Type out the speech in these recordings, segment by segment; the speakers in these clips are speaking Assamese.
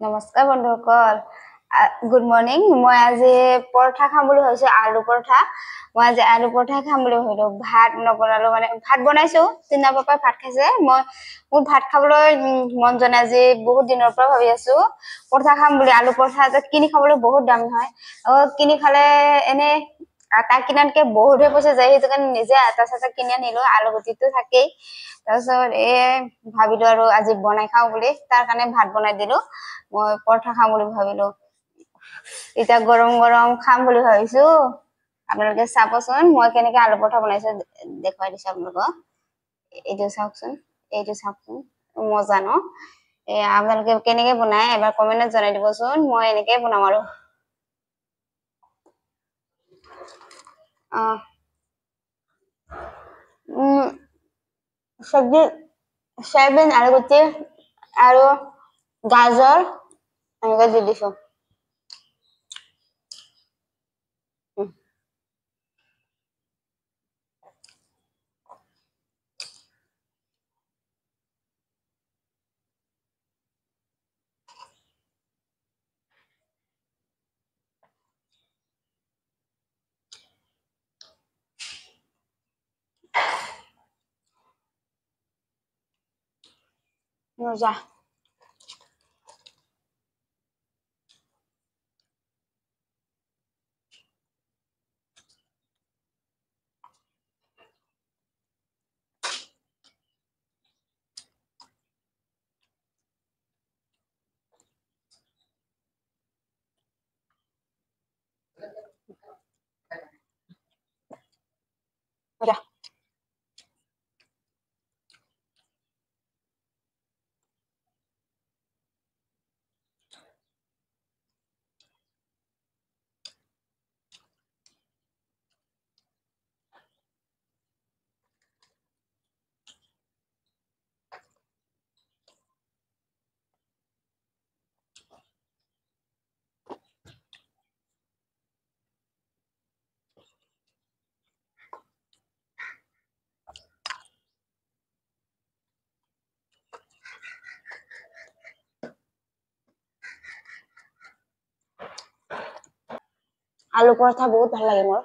নমস্কাৰ বন্ধুসকল গুড মৰ্নিং মই আজি পৰঠা খাম বুলি ভাবিছো আলু পৰঠা মই আজি আলু পৰঠা খাম বুলি ভাবিলো ভাত নবনালো মানে ভাত বনাইছো তিনা পাপা ভাত খাইছে মই মোৰ ভাত খাবলৈ মন জনে আজি বহুত দিনৰ পৰা ভাবি আছো পৰঠা খাম বুলি আলু পৰঠা কিনি খাবলৈ বহুত দাম হয় কিনি খালে এনে আটা কিনানকে বহুত হৈ পইচা যায় সেইটো কাৰণে নিজে আটা চাটা কিনি আনিলো আলু গুটিটো থাকেই তাৰপিছত ভাবিলো আৰু আজি বনাই খাওঁ বুলি তাৰ কাৰণে ভাত বনাই দিলো মই পৰঠা খাম বুলি ভাবিলো এটা গৰম গৰম খাম বুলি ভাবিছো আপোনালোকে চাবচোন মই কেনেকৈ আলু পৰঠা বনাইছো দেখুৱাই দিছো আপোনালোকক এইটো চাওকচোন মজা ন আপোনালোকে কেনেকৈ বনাই এবাৰ কমেন্টত জনাই দিবচোন মই এনেকৈ বনাম আৰু সবজি সয়াবিন আলু গুটি আৰু গাজৰ এনেকৈ দি দিছো মজা মজা আলু পৰঠা বহুত ভাল লাগে মোৰ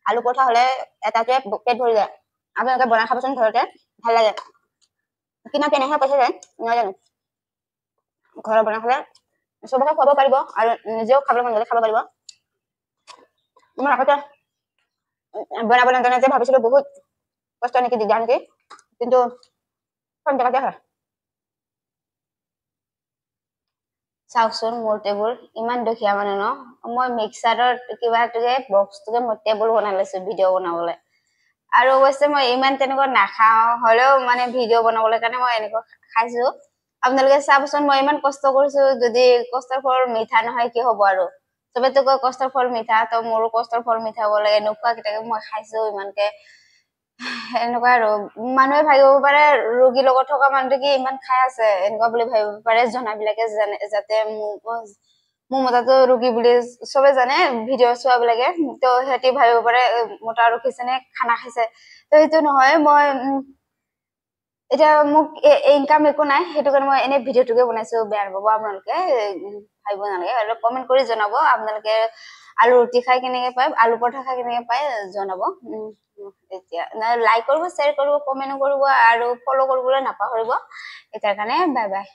আলু পৰঠা হলে এটাকে পেট ভৰি যায় আপোনালোকে বনাই খাবচোন ঘৰতে ভাল লাগে কিনা কেনেহে পইচা যায় নহয় জানো ঘৰত বনাই খালে চবকে খুৱাব পাৰিব আৰু নিজেও খাবলৈ মন গ'লে খাব পাৰিব মই আগতে বনাব নাজানে যে ভাবিছিলো বহুত কষ্ট নেকি দিগদাৰ নেকি কিন্তু কম জেগাতে হয় চাওকচোন মোৰ টেবুল ইমান দুখীয়া মানে ন মই মিক্সাৰৰ কিবাটোকে বক্সটোকে মই টেবুল বনাই লৈছো ভিডিঅ' বনাবলৈ আৰু অৱশ্যে মই ইমান তেনেকুৱা নাখাওঁ হ'লেও মানে ভিডিঅ' বনাবলৈ কাৰণে মই এনেকুৱা খাইছো আপোনালোকে চাবচোন মই ইমান কষ্ট কৰিছো যদি কষ্টৰ ফল মিঠা নহয় কি হ'ব আৰু চবেতো কয় কষ্টৰ ফল মিঠা তো মোৰো কষ্টৰ ফল মিঠা হ'ব লাগে এনেকুৱা কেইটাকে মই খাইছো ইমানকে এনেকুৱা আৰু মানুহে ভাবিব পাৰে ৰোগীৰ লগত থকা মানুহটো কি ইমান খাই আছে এনেকুৱা বুলি ভাবিব পাৰে জনাবিলাকে যাতে মোৰ মতাটো ৰোগী বুলি চবে জানে ভিডিঅ' চোৱাবিলাকে তো সিহঁতি ভাবিব পাৰে মতা ৰখিছেনে খানা খাইছে তো সেইটো নহয় মই এতিয়া মোক ইনকাম একো নাই সেইটো কাৰণে মই এনে ভিডিঅ'টোকে বনাইছো বেয়া নাপাব আপোনালোকে ভাবিব নালাগে আৰু কমেন্ট কৰি জনাব আপোনালোকে আলু ৰুটি খাই কেনেকৈ পায় আলু পৰঠা খাই কেনেকৈ পায় জনাব এতিয়া লাইক কৰিব শ্বেয়াৰ কৰিব কমেন্ট কৰিব আৰু ফলো কৰিবলৈ নাপাহৰিব এতিয়াৰ কাৰণে বাই বাই